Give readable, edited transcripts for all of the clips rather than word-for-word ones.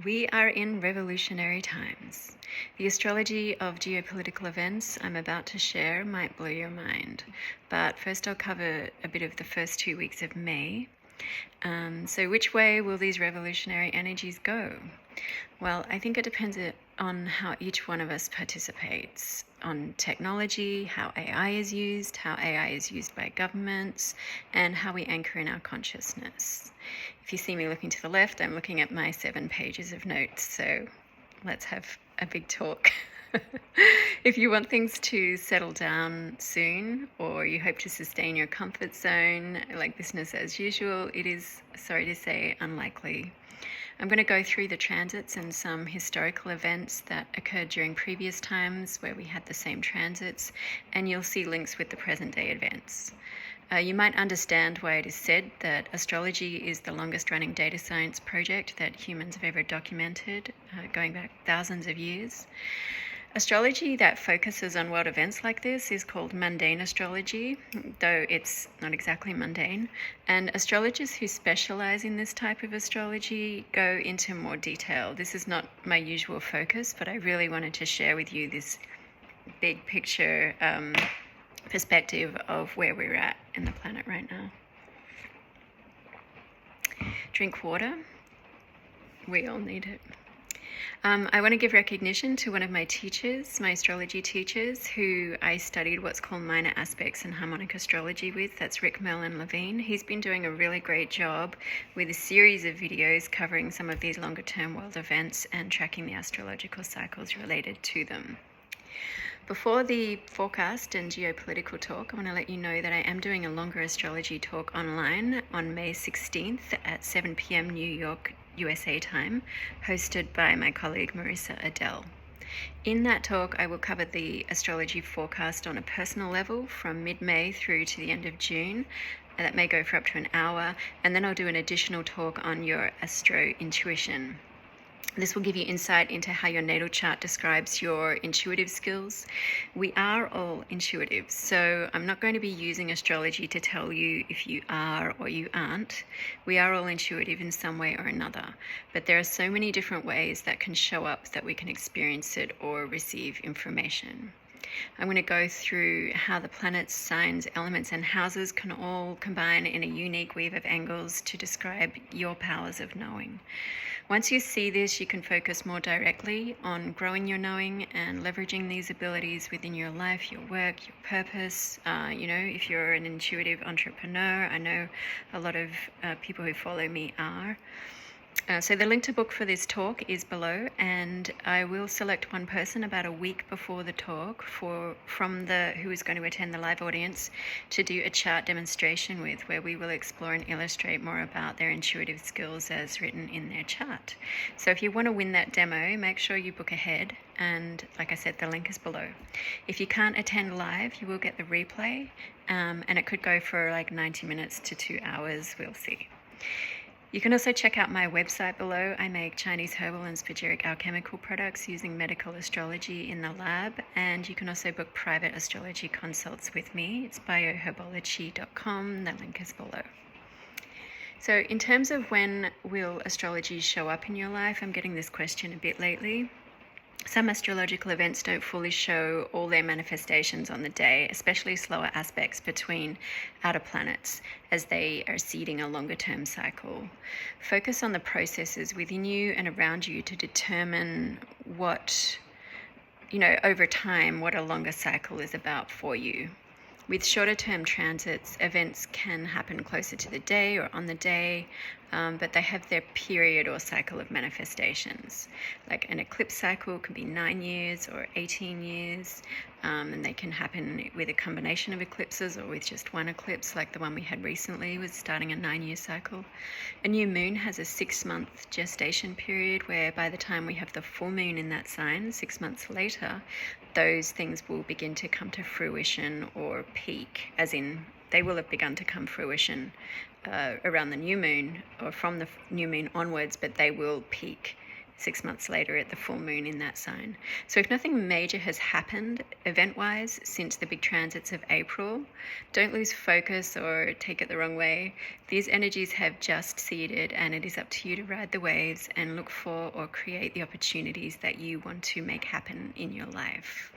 We are in revolutionary times. The astrology of geopolitical events I'm about to share might blow your mind, but first I'll cover a bit of the first 2 weeks of May. So which way will these revolutionary energies go? Well, I think it depends on how each one of us participates, on technology, how AI is used by governments, and how we anchor in our consciousness. If you see me looking to the left, I'm looking at my 7 pages of notes, so let's have a big talk. If you want things to settle down soon, or you hope to sustain your comfort zone like business as usual, it is, sorry to say, unlikely. I'm going to go through the transits and some historical events that occurred during previous times where we had the same transits, and you'll see links with the present day events. You might understand why it is said that astrology is the longest running data science project that humans have ever documented, going back thousands of years. Astrology that focuses on world events like this is called mundane astrology, though it's not exactly mundane. And astrologers who specialize in this type of astrology go into more detail. This is not my usual focus, but I really wanted to share with you this big picture perspective of where we're at in the planet right now. Drink water. We all need it. I want to give recognition to one of my teachers, my astrology teachers, who I studied what's called minor aspects and harmonic astrology with. That's Rick Merlin Levine. He's been doing a really great job with a series of videos covering some of these longer term world events and tracking the astrological cycles related to them. Before the forecast and geopolitical talk, I want to let you know that I am doing a longer astrology talk online on May 16th at 7 p.m. New York, USA time, hosted by my colleague Marissa Adele. In that talk, I will cover the astrology forecast on a personal level from mid-May through to the end of June. That may go for up to an hour, and then I'll do an additional talk on your astro intuition. This will give you insight into how your natal chart describes your intuitive skills. We are all intuitive, so I'm not going to be using astrology to tell you if you are or you aren't. We are all intuitive in some way or another, but there are so many different ways that can show up that we can experience it or receive information. I'm going to go through how the planets, signs, elements, and houses can all combine in a unique weave of angles to describe your powers of knowing. Once you see this, you can focus more directly on growing your knowing and leveraging these abilities within your life, your work, your purpose. If you're an intuitive entrepreneur, I know a lot of people who follow me are. So the link to book for this talk is below, and I will select one person about a week before the talk who is going to attend the live audience to do a chart demonstration with, where we will explore and illustrate more about their intuitive skills as written in their chart. So if you want to win that demo, make sure you book ahead, and like I said, the link is below. If you can't attend live, you will get the replay, and it could go for like 90 minutes to 2 hours, we'll see. You can also check out my website below. I make Chinese herbal and spagyric alchemical products using medical astrology in the lab, and you can also book private astrology consults with me. It's bioherbology.com. The link is below. So in terms of when will astrology show up in your life, I'm getting this question a bit lately. Some astrological events don't fully show all their manifestations on the day, especially slower aspects between outer planets as they are seeding a longer term cycle. Focus on the processes within you and around you to determine what, over time, what a longer cycle is about for you. With shorter term transits, events can happen closer to the day or on the day, but they have their period or cycle of manifestations. Like an eclipse cycle can be 9 years or 18 years, and they can happen with a combination of eclipses or with just one eclipse, like the one we had recently was starting a 9-year cycle. A new moon has a 6-month gestation period, where by the time we have the full moon in that sign, 6 months later, those things will begin to come to fruition or peak, as in they will have begun to come fruition around the new moon or from the new moon onwards, but they will peak 6 months later at the full moon in that sign. So if nothing major has happened event-wise since the big transits of April, don't lose focus or take it the wrong way. These energies have just seeded, and it is up to you to ride the waves and look for or create the opportunities that you want to make happen in your life.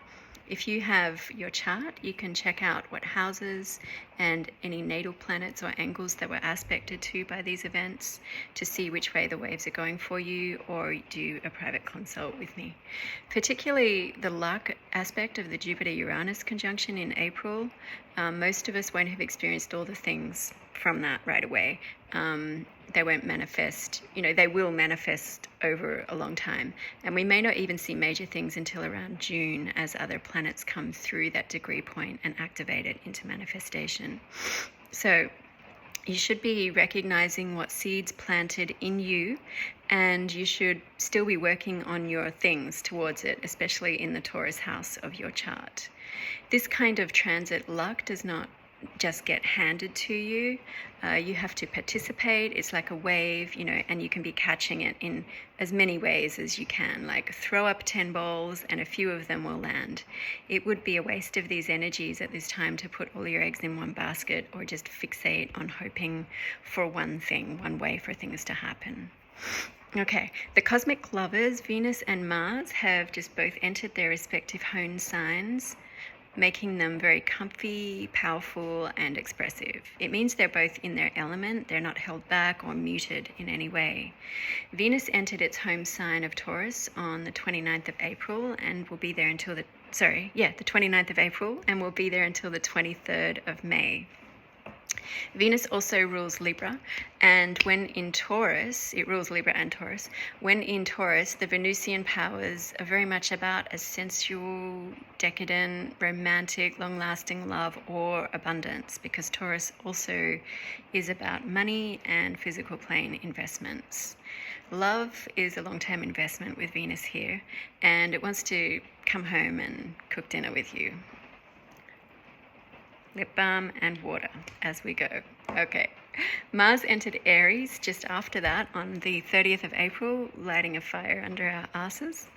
If you have your chart, you can check out what houses and any natal planets or angles that were aspected to by these events to see which way the waves are going for you, or do a private consult with me. Particularly the luck aspect of the Jupiter-Uranus conjunction in April, most of us won't have experienced all the things from that right away. They won't manifest, they will manifest over a long time. And we may not even see major things until around June as other planets come through that degree point and activate it into manifestation. So you should be recognizing what seeds planted in you, and you should still be working on your things towards it, especially in the Taurus house of your chart. This kind of transit luck does not just get handed to you. You have to participate. It's like a wave, and you can be catching it in as many ways as you can, like throw up 10 balls and a few of them will land. It would be a waste of these energies at this time to put all your eggs in one basket or just fixate on hoping for one thing, one way for things to happen. Okay, the cosmic lovers, Venus and Mars, have just both entered their respective home signs, making them very comfy, powerful, and expressive. It means they're both in their element. They're not held back or muted in any way. Venus entered its home sign of Taurus on the 29th of April and will be there until the 29th of April and will be there until the 23rd of May. Venus also rules Libra, and when in Taurus, it rules Libra and Taurus. When in Taurus, the Venusian powers are very much about a sensual, decadent, romantic, long-lasting love or abundance, because Taurus also is about money and physical plane investments. Love is a long-term investment with Venus here, and it wants to come home and cook dinner with you. Lip balm and water as we go. Okay. Mars entered Aries just after that on the 30th of April, lighting a fire under our asses.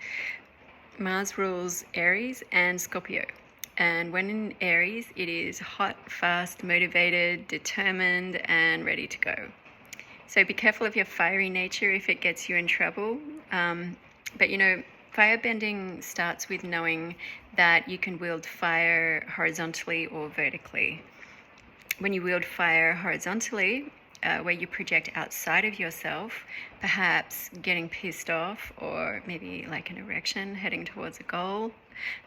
Mars rules Aries and Scorpio. And when in Aries, it is hot, fast, motivated, determined, and ready to go. So be careful of your fiery nature if it gets you in trouble. But firebending starts with knowing that you can wield fire horizontally or vertically. When you wield fire horizontally, where you project outside of yourself, perhaps getting pissed off, or maybe like an erection heading towards a goal,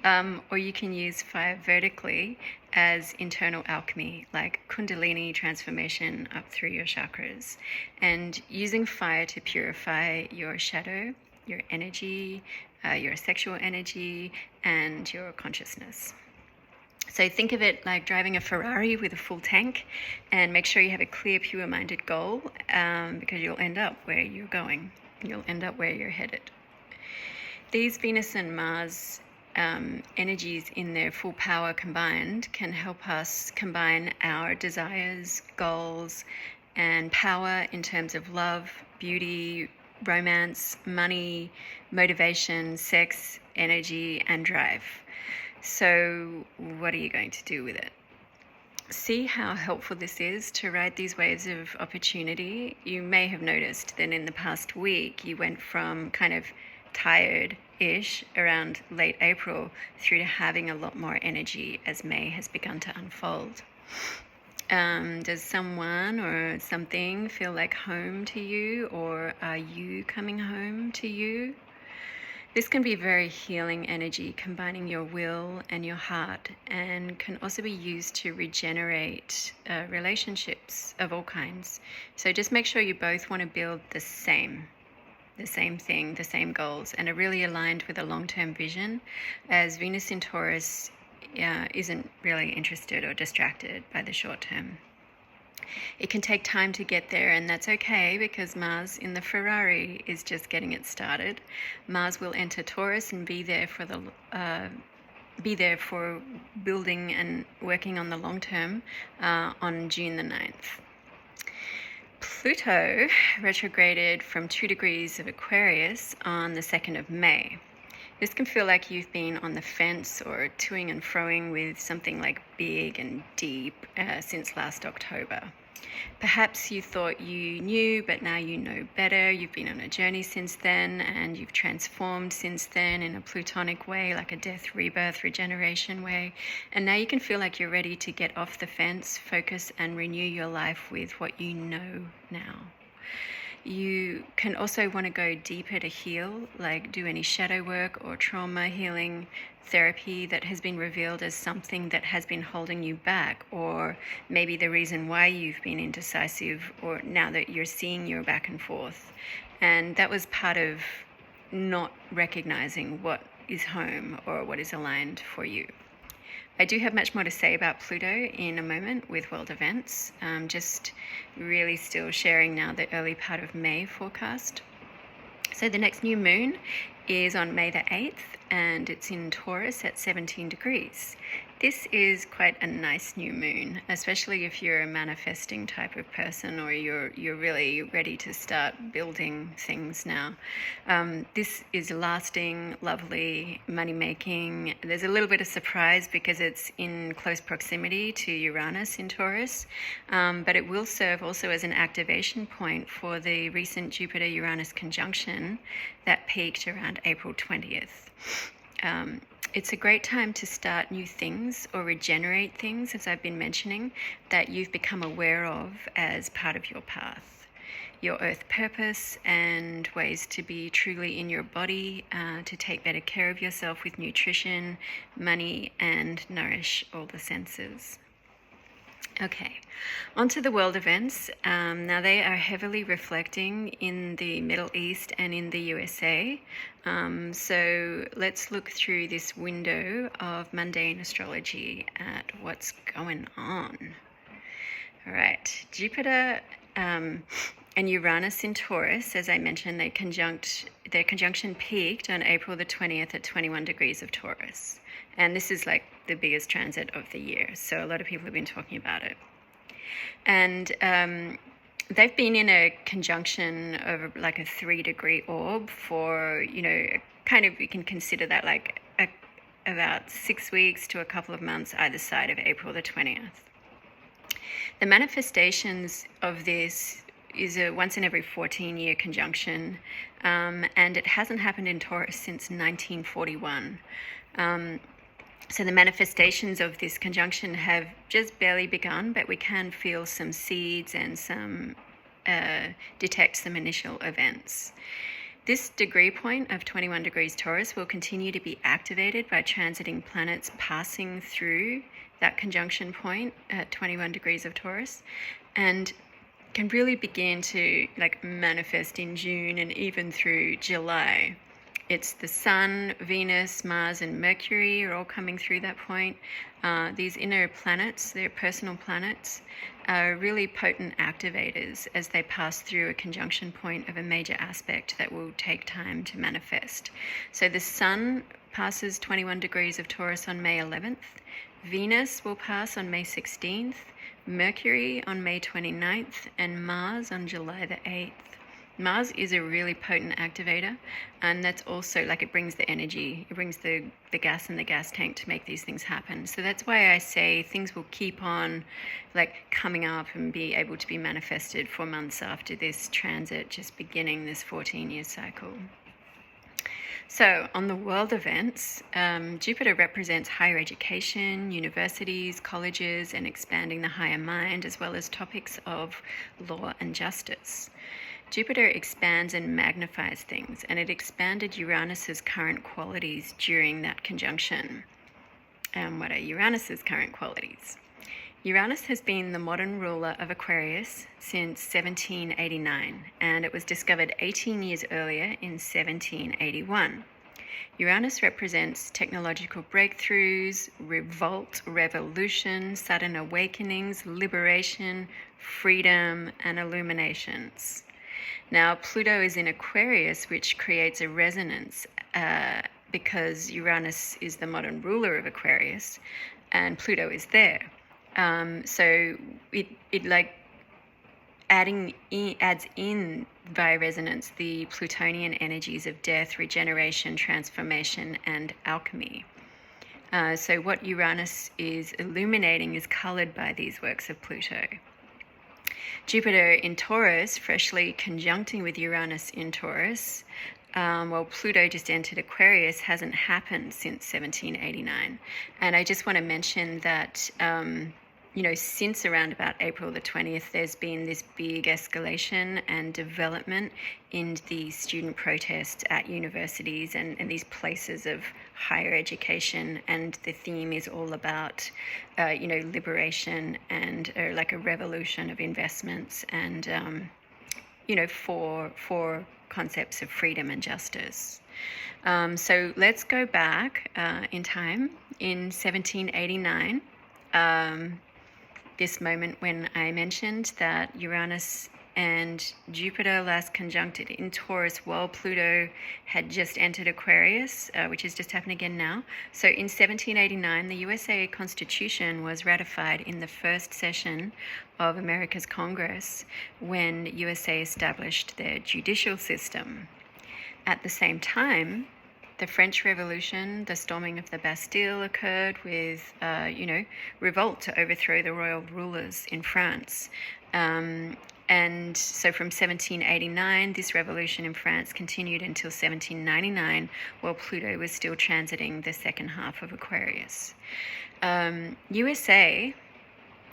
or you can use fire vertically as internal alchemy, like kundalini transformation up through your chakras, and using fire to purify your shadow, your energy, your sexual energy, and your consciousness. So think of it like driving a Ferrari with a full tank, and make sure you have a clear, pure-minded goal, because you'll end up where you're going. You'll end up where you're headed. These Venus and Mars energies in their full power combined can help us combine our desires, goals, and power in terms of love, beauty, romance, money, motivation, sex, energy, and drive. So what are you going to do with it? See how helpful this is to ride these waves of opportunity. You may have noticed that in the past week, you went from kind of tired-ish around late April through to having a lot more energy as May has begun to unfold. Does someone or something feel like home to you, or are you coming home to you? This can be very healing energy, combining your will and your heart, and can also be used to regenerate relationships of all kinds. So just make sure you both want to build the same thing, the same goals, and are really aligned with a long-term vision, as Venus in Taurus isn't really interested or distracted by the short term. It can take time to get there, and that's okay, because Mars in the Ferrari is just getting it started. Mars will enter Taurus and be there for building and working on the long term on June the 9th. Pluto retrograded from 2 degrees of Aquarius on the 2nd of May. This can feel like you've been on the fence or toing and froing with something like big and deep since last October. Perhaps you thought you knew, but now you know better. You've been on a journey since then, and you've transformed since then in a plutonic way, like a death, rebirth, regeneration way. And now you can feel like you're ready to get off the fence, focus, and renew your life with what you know now. You can also want to go deeper to heal, like do any shadow work or trauma healing therapy that has been revealed as something that has been holding you back, or maybe the reason why you've been indecisive, or now that you're seeing your back and forth. And that was part of not recognizing what is home or what is aligned for you. I do have much more to say about Pluto in a moment with world events. Just really still sharing now the early part of May forecast. So the next new moon is on May the 8th, and it's in Taurus at 17 degrees. This is quite a nice new moon, especially if you're a manifesting type of person, or you're really ready to start building things now. This is lasting, lovely, money-making. There's a little bit of surprise because it's in close proximity to Uranus in Taurus, but it will serve also as an activation point for the recent Jupiter-Uranus conjunction that peaked around April 20th. It's a great time to start new things or regenerate things, as I've been mentioning, that you've become aware of as part of your path. Your earth purpose and ways to be truly in your body, to take better care of yourself with nutrition, money, and nourish all the senses. Okay, on to the world events. Now they are heavily reflecting in the Middle East and in the USA. So let's look through this window of mundane astrology at what's going on. All right, Jupiter and Uranus in Taurus, as I mentioned, their conjunction peaked on April the 20th at 21 degrees of Taurus. And this is like the biggest transit of the year. So a lot of people have been talking about it. And they've been in a conjunction of like a 3-degree orb for, kind of, you can consider that like about 6 weeks to a couple of months either side of April the 20th. The manifestations of this is a once in every 14-year conjunction, and it hasn't happened in Taurus since 1941. So the manifestations of this conjunction have just barely begun, but we can feel some seeds and detect some initial events. This degree point of 21 degrees Taurus will continue to be activated by transiting planets passing through that conjunction point at 21 degrees of Taurus, and can really begin to manifest in June and even through July. It's the Sun, Venus, Mars, and Mercury are all coming through that point. These inner planets, they're personal planets, are really potent activators as they pass through a conjunction point of a major aspect that will take time to manifest. So the Sun passes 21 degrees of Taurus on May 11th. Venus will pass on May 16th. Mercury on May 29th, and Mars on July the 8th. Mars is a really potent activator, and that's also it brings the energy, it brings the gas in the gas tank to make these things happen. So that's why I say things will keep on coming up and be able to be manifested for months after this transit just beginning this 14-year cycle. So on the world events, Jupiter represents higher education, universities, colleges, and expanding the higher mind, as well as topics of law and justice. Jupiter expands and magnifies things, and it expanded Uranus's current qualities during that conjunction. What are Uranus's current qualities? Uranus has been the modern ruler of Aquarius since 1789, and it was discovered 18 years earlier in 1781. Uranus represents technological breakthroughs, revolt, revolution, sudden awakenings, liberation, freedom, and illuminations. Now, Pluto is in Aquarius, which creates a resonance because Uranus is the modern ruler of Aquarius, and Pluto is there. So it adds in via resonance the Plutonian energies of death, regeneration, transformation, and alchemy. So what Uranus is illuminating is coloured by these works of Pluto. Jupiter in Taurus, freshly conjuncting with Uranus in Taurus, while Pluto just entered Aquarius, hasn't happened since 1789. And I just want to mention that since around about April the 20th, there's been this big escalation and development in the student protests at universities and these places of higher education. And the theme is all about, liberation and like a revolution of investments and, for concepts of freedom and justice. So let's go back in time in 1789. This moment when I mentioned that Uranus and Jupiter last conjuncted in Taurus while Pluto had just entered Aquarius, which has just happened again now. So in 1789, the USA Constitution was ratified in the first session of America's Congress when USA established their judicial system. At the same time, the French Revolution, the storming of the Bastille occurred with, revolt to overthrow the royal rulers in France. And so from 1789, this revolution in France continued until 1799, while Pluto was still transiting the second half of Aquarius. USA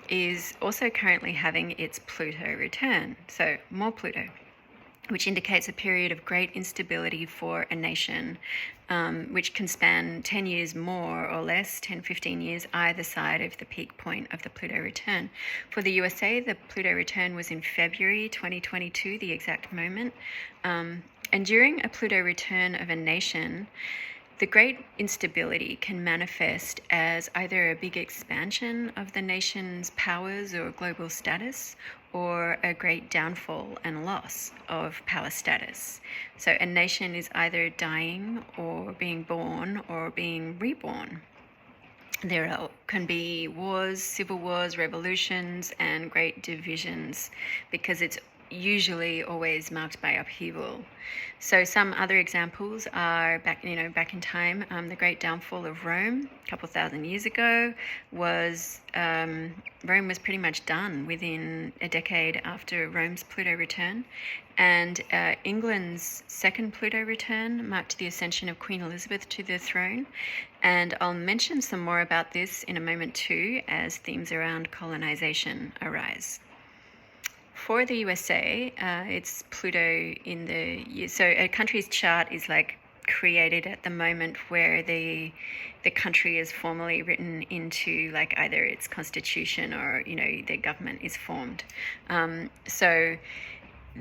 is also currently having its Pluto return, so more Pluto, which indicates a period of great instability for a nation, which can span 10 years more or less, 10, 15 years, either side of the peak point of the Pluto return. For the USA, the Pluto return was in February 2022, the exact moment. And during a Pluto return of a nation, the great instability can manifest as either a big expansion of the nation's powers or global status, or a great downfall and loss of power status. So a nation is either dying or being born or being reborn. There can be wars, civil wars, revolutions, and great divisions because it's usually always marked by upheaval. So some other examples are back in time. The great downfall of Rome a couple thousand years ago was Rome was pretty much done within a decade after Rome's Pluto return, and England's second Pluto return marked the ascension of Queen Elizabeth to the throne. And I'll mention some more about this in a moment too, as themes around colonization arise. For the USA, it's Pluto in so a country's chart is like created at the moment where the country is formally written into like either its constitution or their government is formed. So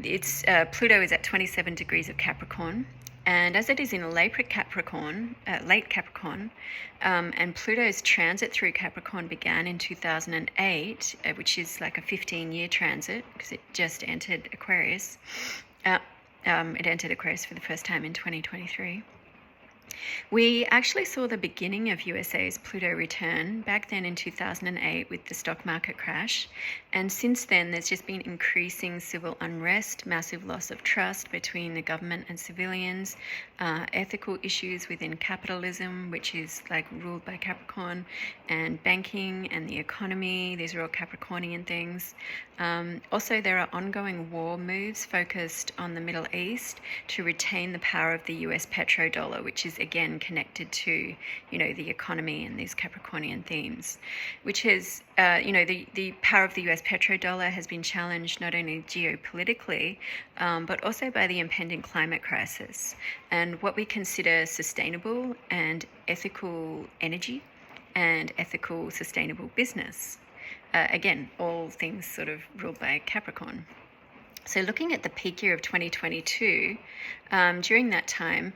it's Pluto is at 27 degrees of Capricorn. And as it is in late Capricorn, and Pluto's transit through Capricorn began in 2008, which is like a 15-year transit because it just entered Aquarius. It entered Aquarius for the first time in 2023. We actually saw the beginning of USA's Pluto return back then in 2008 with the stock market crash. And since then, there's just been increasing civil unrest, massive loss of trust between the government and civilians, ethical issues within capitalism, which is like ruled by Capricorn, and banking and the economy. These are all Capricornian things. Also, there are ongoing war moves focused on the Middle East to retain the power of the US petrodollar, which is again connected to, the economy and these Capricornian themes, which is, the power of the US petrodollar has been challenged not only geopolitically, but also by the impending climate crisis and what we consider sustainable and ethical energy and ethical sustainable business. Again, all things sort of ruled by Capricorn. So looking at the peak year of 2022, during that time,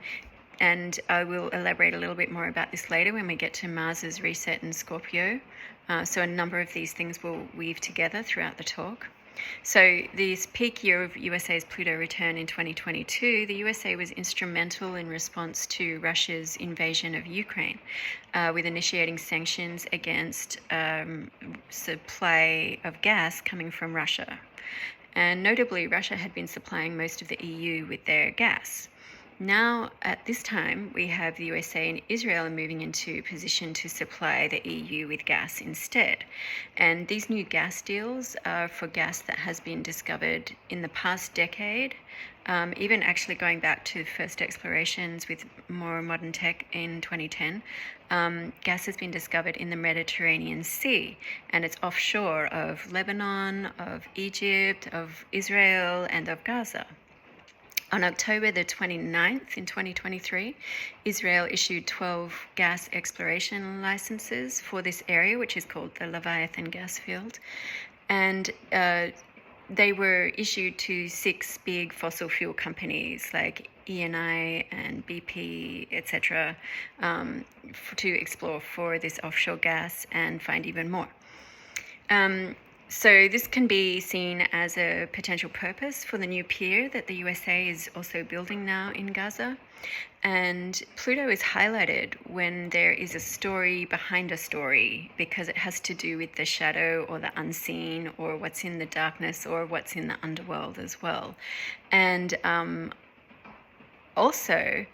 and I will elaborate a little bit more about this later when we get to Mars's reset in Scorpio. So a number of these things will weave together throughout the talk. So this peak year of USA's Pluto return in 2022, the USA was instrumental in response to Russia's invasion of Ukraine, with initiating sanctions against supply of gas coming from Russia. and notably Russia had been supplying most of the EU with their gas. Now, at this time, we have the USA and Israel moving into position to supply the EU with gas instead. And these new gas deals are for gas that has been discovered in the past decade, even actually going back to first explorations with more modern tech in 2010. Gas has been discovered in the Mediterranean Sea, and it's offshore of Lebanon, of Egypt, of Israel, and of Gaza. On October the 29th in 2023, Israel issued 12 gas exploration licenses for this area, which is called the Leviathan gas field. And they were issued to 6 big fossil fuel companies like ENI and BP, etc., to explore for this offshore gas and find even more. So this can be seen as a potential purpose for the new pier that the USA is also building now in Gaza. And Pluto is highlighted when there is a story behind a story, because it has to do with the shadow or the unseen, or what's in the darkness, or what's in the underworld as well. And also,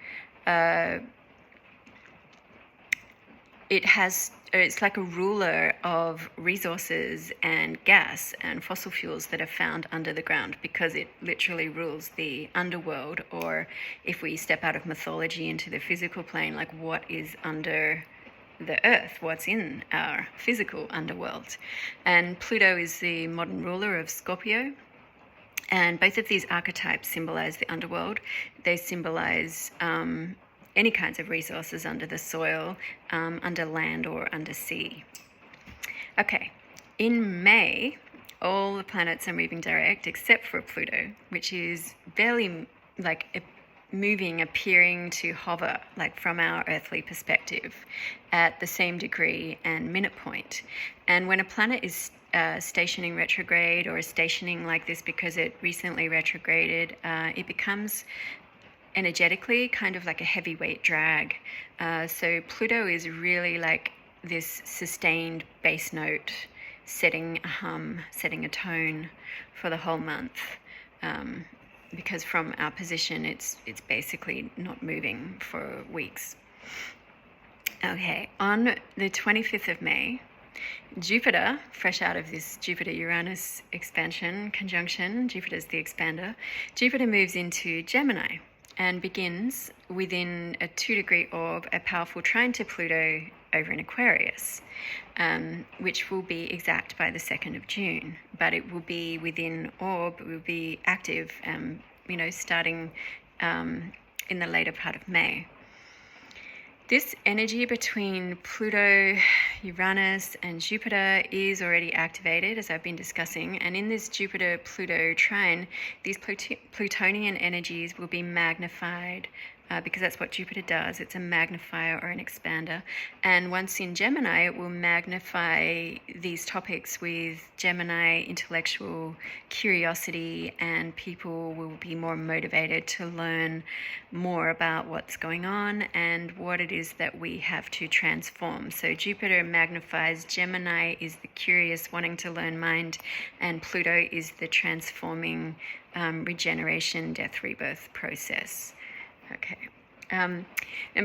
it's like a ruler of resources and gas and fossil fuels that are found under the ground, because it literally rules the underworld, or if we step out of mythology into the physical plane, like what is under the earth, what's in our physical underworld. And Pluto is the modern ruler of Scorpio. And both of these archetypes symbolize the underworld. They symbolize any kinds of resources under the soil, under land or under sea. Okay, in May, all the planets are moving direct except for Pluto, which is barely like appearing to hover, like from our earthly perspective, at the same degree and minute point. And when a planet is stationing retrograde, or is stationing like this because it recently retrograded, it becomes energetically kind of like a heavyweight drag. So Pluto is really like this sustained bass note, setting a hum, setting a tone for the whole month. Because from our position, it's basically not moving for weeks. Okay, on the 25th of May, Jupiter, fresh out of this Jupiter-Uranus expansion conjunction, Jupiter's the expander, Jupiter moves into Gemini and begins within a 2-degree orb a powerful trine to Pluto over in Aquarius, which will be exact by the 2nd of June. But it will be within orb, it will be active, starting in the later part of May. This energy between Pluto, Uranus, and Jupiter is already activated, as I've been discussing. And in this Jupiter-Pluto trine, these Plutonian energies will be magnified, because that's what Jupiter does. It's a magnifier or an expander. And once in Gemini, it will magnify these topics with Gemini intellectual curiosity, and people will be more motivated to learn more about what's going on and what it is that we have to transform. So Jupiter magnifies, Gemini is the curious, wanting to learn mind, and Pluto is the transforming regeneration, death, rebirth process. Okay. And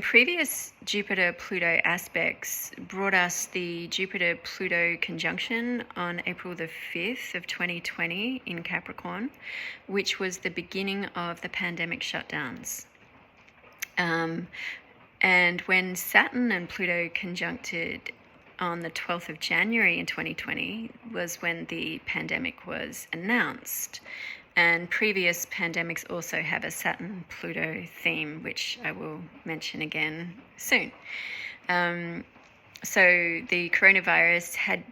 previous Jupiter-Pluto aspects brought us the Jupiter-Pluto conjunction on April the 5th of 2020 in Capricorn, which was the beginning of the pandemic shutdowns. And when Saturn and Pluto conjuncted on the 12th of January in 2020 was when the pandemic was announced. And previous pandemics also have a Saturn-Pluto theme, which I will mention again soon. So the coronavirus had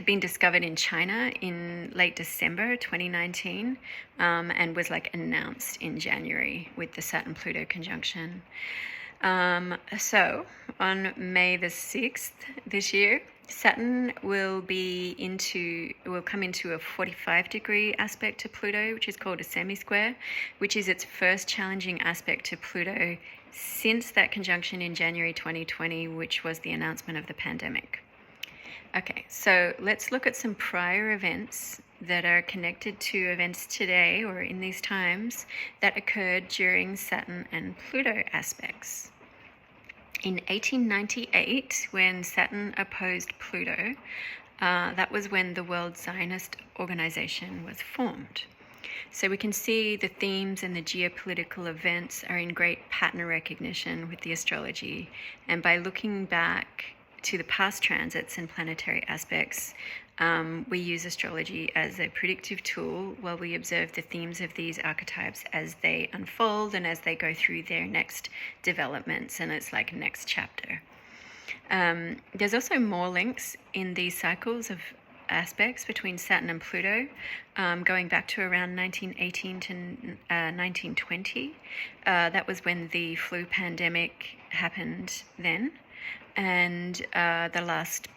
been discovered in China in late December 2019, and was announced in January with the Saturn-Pluto conjunction. So on May the 6th this year, Saturn will come into a 45-degree aspect to Pluto, which is called a semi-square, which is its first challenging aspect to Pluto since that conjunction in January 2020, which was the announcement of the pandemic. Okay, so let's look at some prior events that are connected to events today or in these times that occurred during Saturn and Pluto aspects. In 1898, when Saturn opposed Pluto, that was when the World Zionist Organization was formed. So we can see the themes and the geopolitical events are in great pattern recognition with the astrology. And by looking back to the past transits and planetary aspects, we use astrology as a predictive tool while we observe the themes of these archetypes as they unfold and as they go through their next developments, and it's like a next chapter. There's also more links in these cycles of aspects between Saturn and Pluto, going back to around 1918 to 1920. That was when the flu pandemic happened then, and the last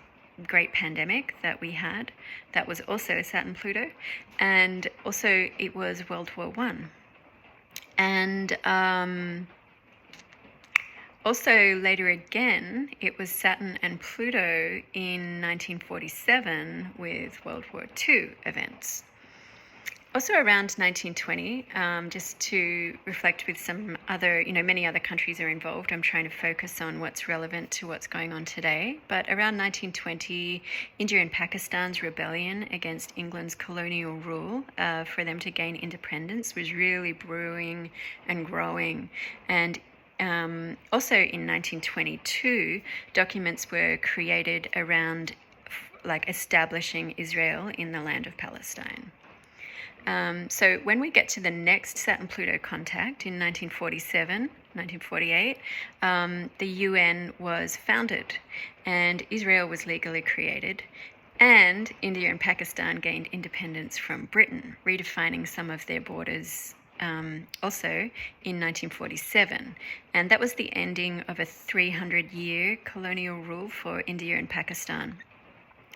great pandemic that we had, that was also Saturn-Pluto, and also it was World War One. And also later again, it was Saturn and Pluto in 1947 with World War II events. Also around 1920, just to reflect with some other, many other countries are involved. I'm trying to focus on what's relevant to what's going on today. But around 1920, India and Pakistan's rebellion against England's colonial rule for them to gain independence was really brewing and growing. And also in 1922, documents were created around establishing Israel in the land of Palestine. So when we get to the next Saturn-Pluto contact in 1948, the UN was founded and Israel was legally created, and India and Pakistan gained independence from Britain, redefining some of their borders also in 1947. And that was the ending of a 300-year colonial rule for India and Pakistan.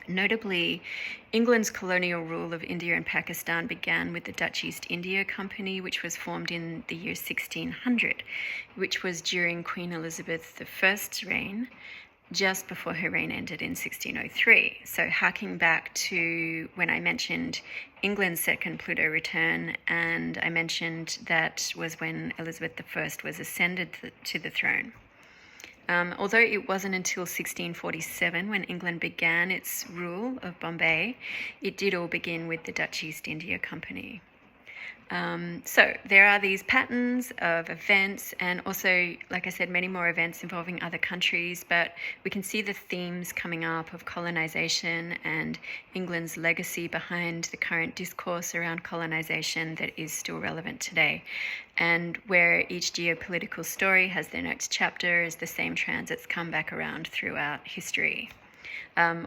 Notably, England's colonial rule of India and Pakistan began with the Dutch East India Company, which was formed in the year 1600, which was during Queen Elizabeth I's reign, just before her reign ended in 1603. So harking back to when I mentioned England's second Pluto return, and I mentioned that was when Elizabeth I was ascended to the throne. Although it wasn't until 1647 when England began its rule of Bombay, it did all begin with the Dutch East India Company. So there are these patterns of events, and also, like I said, many more events involving other countries, but we can see the themes coming up of colonization and England's legacy behind the current discourse around colonization that is still relevant today, and where each geopolitical story has their next chapter as the same transits come back around throughout history.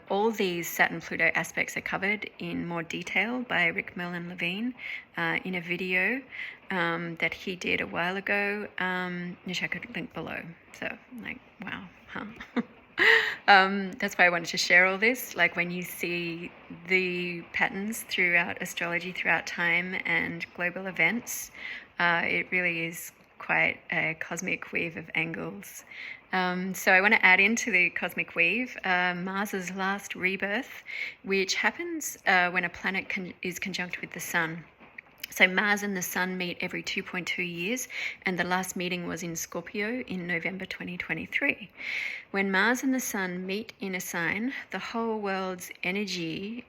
All these Saturn-Pluto aspects are covered in more detail by Rick Merlin Levine in a video that he did a while ago, which I could link below. So, wow, huh? That's why I wanted to share all this. When you see the patterns throughout astrology, throughout time and global events, it really is quite a cosmic weave of angles. So I want to add into the cosmic weave Mars's last rebirth, which happens when a planet is conjunct with the Sun. So Mars and the Sun meet every 2.2 years, and the last meeting was in Scorpio in November 2023. When Mars and the Sun meet in a sign, the whole world's energy,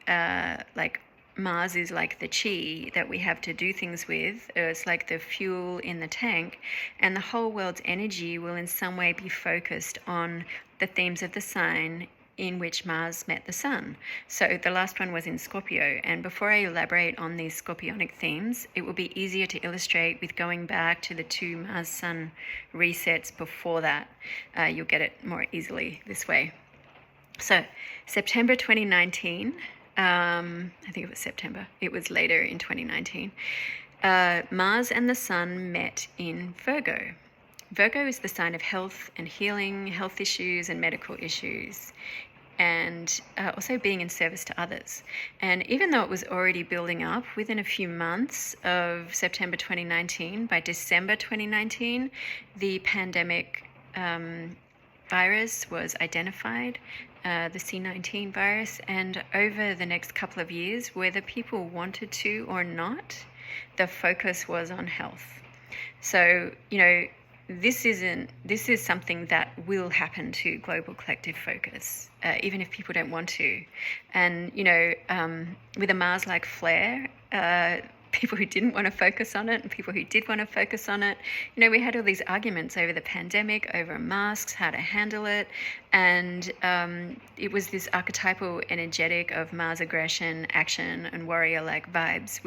Mars is like the chi that we have to do things with. It's like the fuel in the tank, and the whole world's energy will in some way be focused on the themes of the sign in which Mars met the Sun. So the last one was in Scorpio, and before I elaborate on these scorpionic themes, it will be easier to illustrate with going back to the two Mars-Sun resets before that. You'll get it more easily this way. So September 2019, I think it was September. It was later in 2019. Mars and the Sun met in Virgo. Virgo is the sign of health and healing, health issues and medical issues, and also being in service to others. And even though it was already building up, within a few months of September 2019, by December 2019, the pandemic virus was identified, the C19 virus, and over the next couple of years, whether people wanted to or not, the focus was on health. So, this is something that will happen to global collective focus, even if people don't want to. And, with a Mars-like flare, people who didn't want to focus on it and people who did want to focus on it. We had all these arguments over the pandemic, over masks, how to handle it. And it was this archetypal energetic of Mars aggression, action, and warrior-like vibes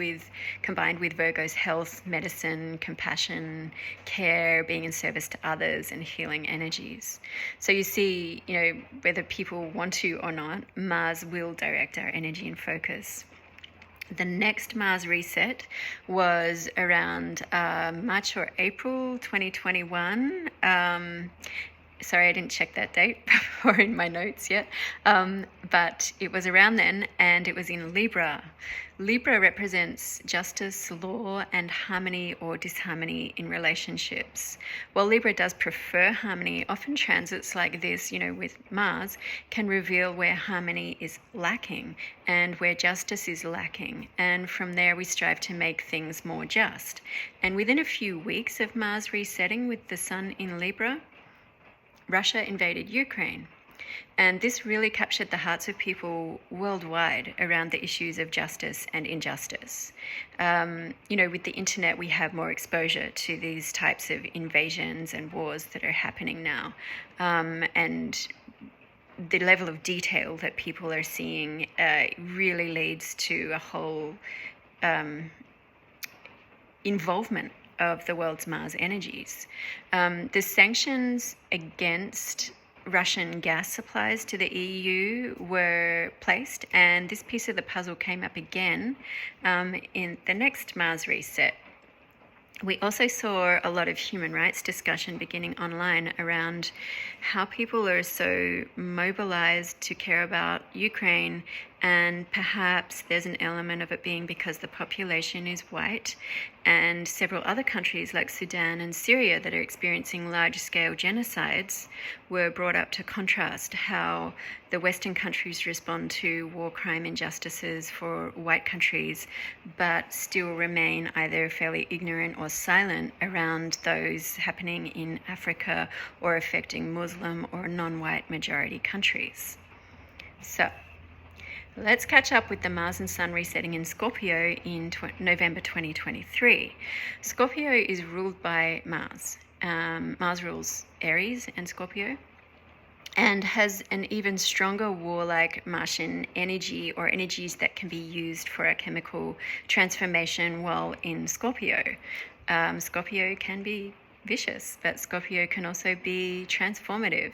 combined with Virgo's health, medicine, compassion, care, being in service to others, and healing energies. So you see, whether people want to or not, Mars will direct our energy and focus. The next Mars reset was around March or April 2021. Sorry, I didn't check that date or in my notes yet. But it was around then, and it was in Libra. Libra represents justice, law, and harmony or disharmony in relationships. While Libra does prefer harmony, often transits like this, with Mars, can reveal where harmony is lacking and where justice is lacking. And from there, we strive to make things more just. And within a few weeks of Mars resetting with the Sun in Libra, Russia invaded Ukraine. And this really captured the hearts of people worldwide around the issues of justice and injustice. With the internet, we have more exposure to these types of invasions and wars that are happening now. And the level of detail that people are seeing really leads to a whole involvement of the world's Mars energies. The sanctions against Russian gas supplies to the EU were placed, and this piece of the puzzle came up again in the next Mars reset. We also saw a lot of human rights discussion beginning online around how people are so mobilized to care about Ukraine, and perhaps there's an element of it being because the population is white, and several other countries like Sudan and Syria that are experiencing large-scale genocides were brought up to contrast how the Western countries respond to war crime injustices for white countries, but still remain either fairly ignorant or silent around those happening in Africa or affecting Muslim or non-white majority countries. So let's catch up with the Mars and Sun resetting in Scorpio in November 2023. Scorpio is ruled by Mars. Mars rules Aries and Scorpio, and has an even stronger warlike Martian energy, or energies that can be used for a chemical transformation while in Scorpio. Scorpio can be vicious, but Scorpio can also be transformative.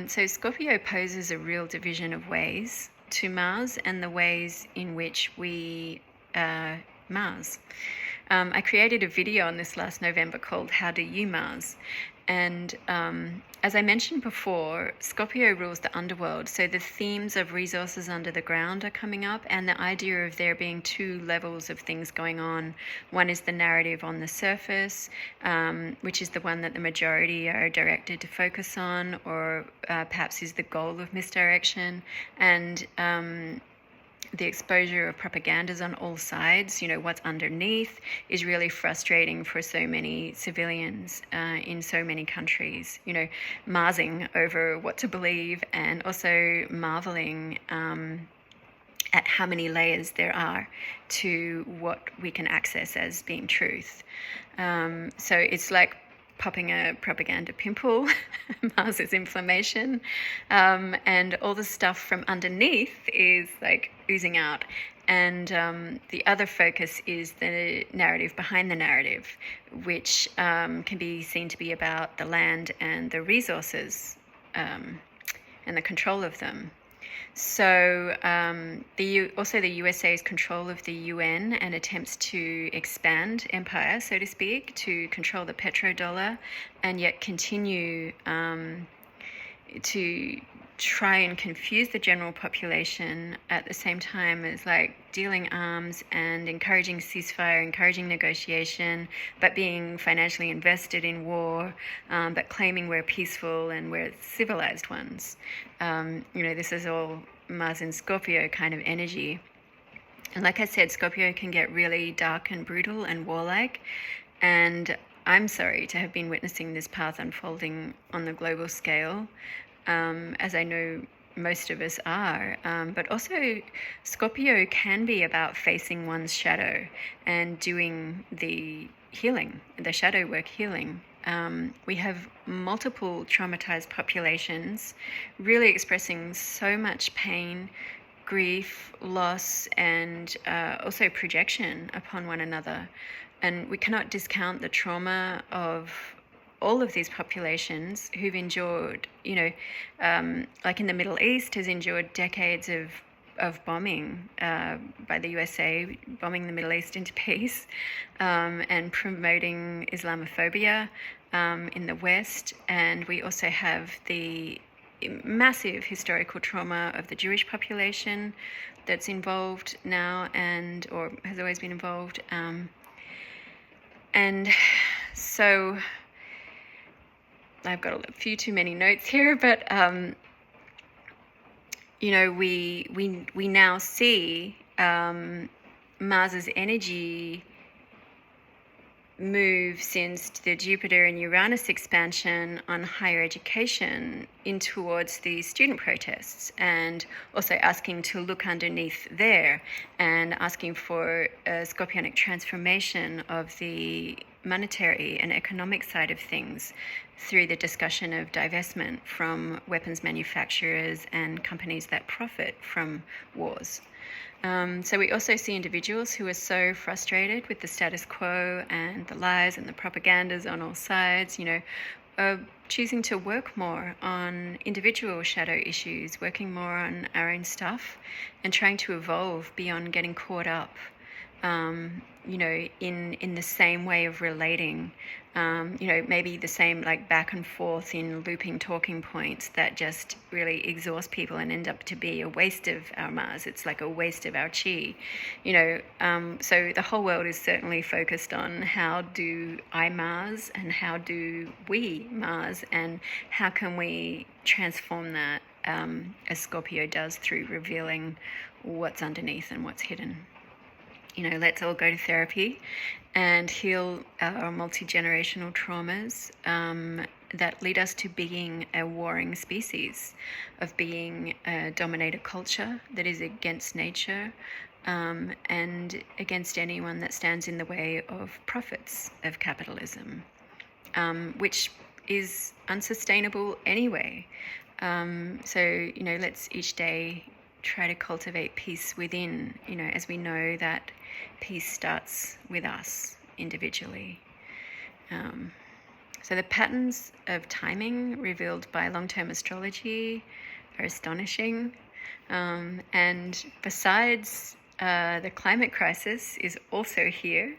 So Scorpio poses a real division of ways to Mars and the ways in which we Mars. I created a video on this last November called How Do You Mars? And as I mentioned before, Scorpio rules the underworld, so the themes of resources under the ground are coming up, and the idea of there being two levels of things going on. One is the narrative on the surface, which is the one that the majority are directed to focus on, or perhaps is the goal of misdirection, and the exposure of propagandas on all sides, what's underneath, is really frustrating for so many civilians in so many countries, marsing over what to believe, and also marveling at how many layers there are to what we can access as being truth. So it's like popping a propaganda pimple, Mars's inflammation, and all the stuff from underneath is like oozing out. And the other focus is the narrative behind the narrative, which can be seen to be about the land and the resources and the control of them. So also the USA's control of the UN and attempts to expand empire, so to speak, to control the petrodollar, and yet continue to try and confuse the general population at the same time as like dealing arms and encouraging ceasefire, encouraging negotiation, but being financially invested in war, but claiming we're peaceful and we're civilized ones. This is all Mars in Scorpio kind of energy. And like I said, Scorpio can get really dark and brutal and warlike. And I'm sorry to have been witnessing this path unfolding on the global scale, as I know most of us are. But also, Scorpio can be about facing one's shadow and doing the healing, the shadow work healing. We have multiple traumatized populations really expressing so much pain, grief, loss, and also projection upon one another. And we cannot discount the trauma of all of these populations who've endured, like in the Middle East, has endured decades of bombing by the USA, bombing the Middle East into peace, and promoting Islamophobia in the West. And we also have the massive historical trauma of the Jewish population that's involved now or has always been involved. And so I've got a few too many notes here, but we now see Mars's energy move since the Jupiter and Uranus expansion on higher education in towards the student protests, and also asking to look underneath there and asking for a scorpionic transformation of the monetary and economic side of things through the discussion of divestment from weapons manufacturers and companies that profit from wars. So we also see individuals who are so frustrated with the status quo and the lies and the propagandas on all sides, choosing to work more on individual shadow issues, working more on our own stuff, and trying to evolve beyond getting caught up, in the same way of relating, maybe the same like back and forth in looping talking points that just really exhaust people and end up to be a waste of our Mars. It's like a waste of our chi, so the whole world is certainly focused on how do I Mars and how do we Mars, and how can we transform that as Scorpio does through revealing what's underneath and what's hidden. Let's all go to therapy and heal our multi-generational traumas that lead us to being a warring species, of being a dominator culture that is against nature and against anyone that stands in the way of profits of capitalism, which is unsustainable anyway. Let's each day try to cultivate peace within, as we know that peace starts with us individually. So the patterns of timing revealed by long-term astrology are astonishing. And besides, the climate crisis is also here.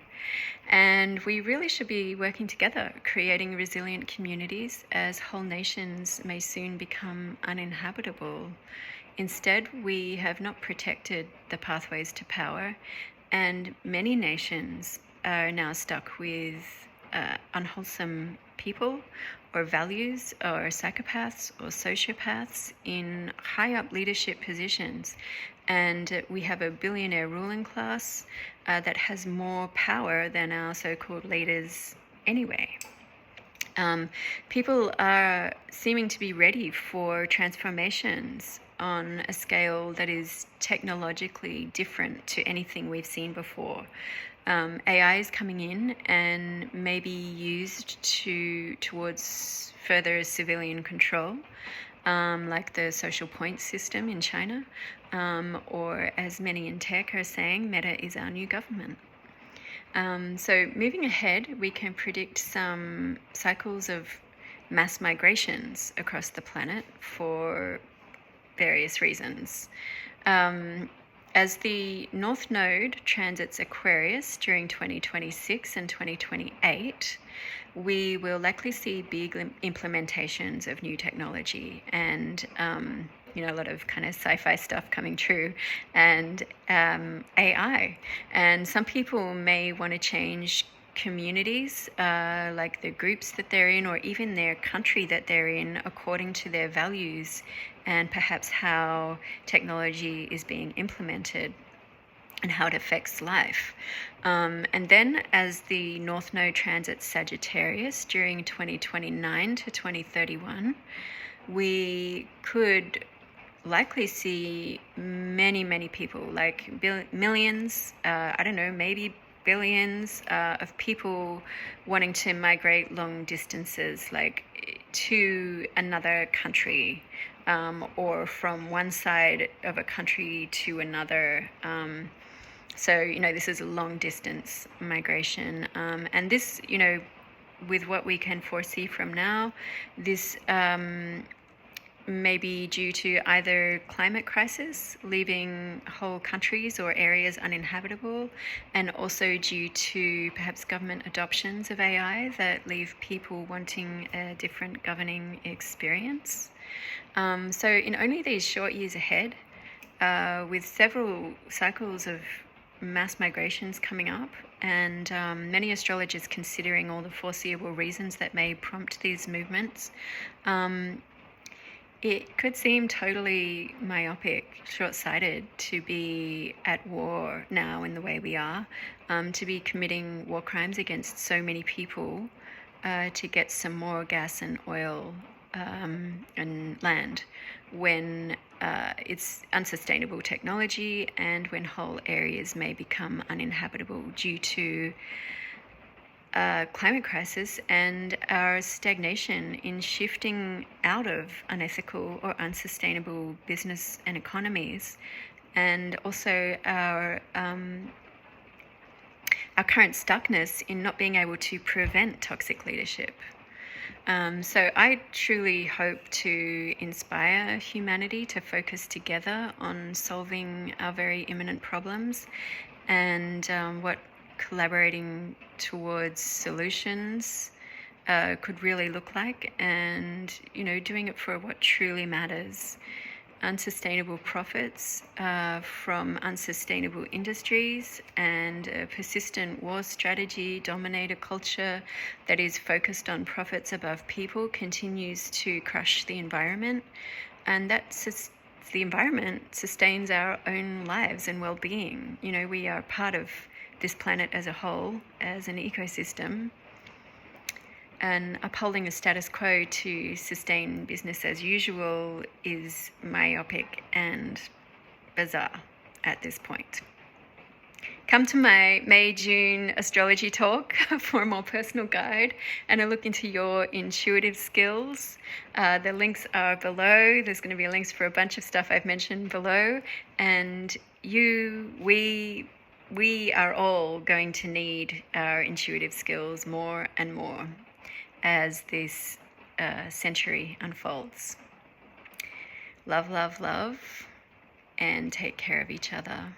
And we really should be working together, creating resilient communities, as whole nations may soon become uninhabitable. Instead, we have not protected the pathways to power, and many nations are now stuck with unwholesome people or values or psychopaths or sociopaths in high up leadership positions. And we have a billionaire ruling class that has more power than our so-called leaders anyway. People are seeming to be ready for transformations on a scale that is technologically different to anything we've seen before. AI is coming in and may be used towards further civilian control, like the social point system in China, or as many in tech are saying, Meta is our new government. So moving ahead, we can predict some cycles of mass migrations across the planet for various reasons. As the North Node transits Aquarius during 2026 and 2028, we will likely see big implementations of new technology and a lot of kind of sci-fi stuff coming true, and AI. And some people may want to change communities, like the groups that they're in, or even their country that they're in, according to their values and perhaps how technology is being implemented and how it affects life. And then as the North Node transits Sagittarius during 2029 to 2031, we could likely see many people, like millions, I don't know, maybe billions of people wanting to migrate long distances, like to another country, or from one side of a country to another. So, this is a long distance migration. And this, with what we can foresee from now, this may be due to either climate crisis, leaving whole countries or areas uninhabitable, and also due to perhaps government adoptions of AI that leave people wanting a different governing experience. So in only these short years ahead, with several cycles of mass migrations coming up, and many astrologers considering all the foreseeable reasons that may prompt these movements, it could seem totally myopic, short-sighted to be at war now in the way we are, to be committing war crimes against so many people to get some more gas and oil and land, when it's unsustainable technology and when whole areas may become uninhabitable due to climate crisis and our stagnation in shifting out of unethical or unsustainable business and economies, and also our current stuckness in not being able to prevent toxic leadership. So I truly hope to inspire humanity to focus together on solving our very imminent problems, and what collaborating towards solutions could really look like, and doing it for what truly matters. Unsustainable profits from unsustainable industries, and a persistent war strategy, dominator culture that is focused on profits above people continues to crush the environment, and the environment sustains our own lives and well-being. We are part of this planet as a whole, as an ecosystem, and upholding a status quo to sustain business as usual is myopic and bizarre at this point. Come to my May-June astrology talk for a more personal guide and a look into your intuitive skills. The links are below. There's going to be links for a bunch of stuff I've mentioned below, and we are all going to need our intuitive skills more and more as this century unfolds. Love, love, love, and take care of each other.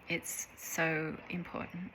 It's so important.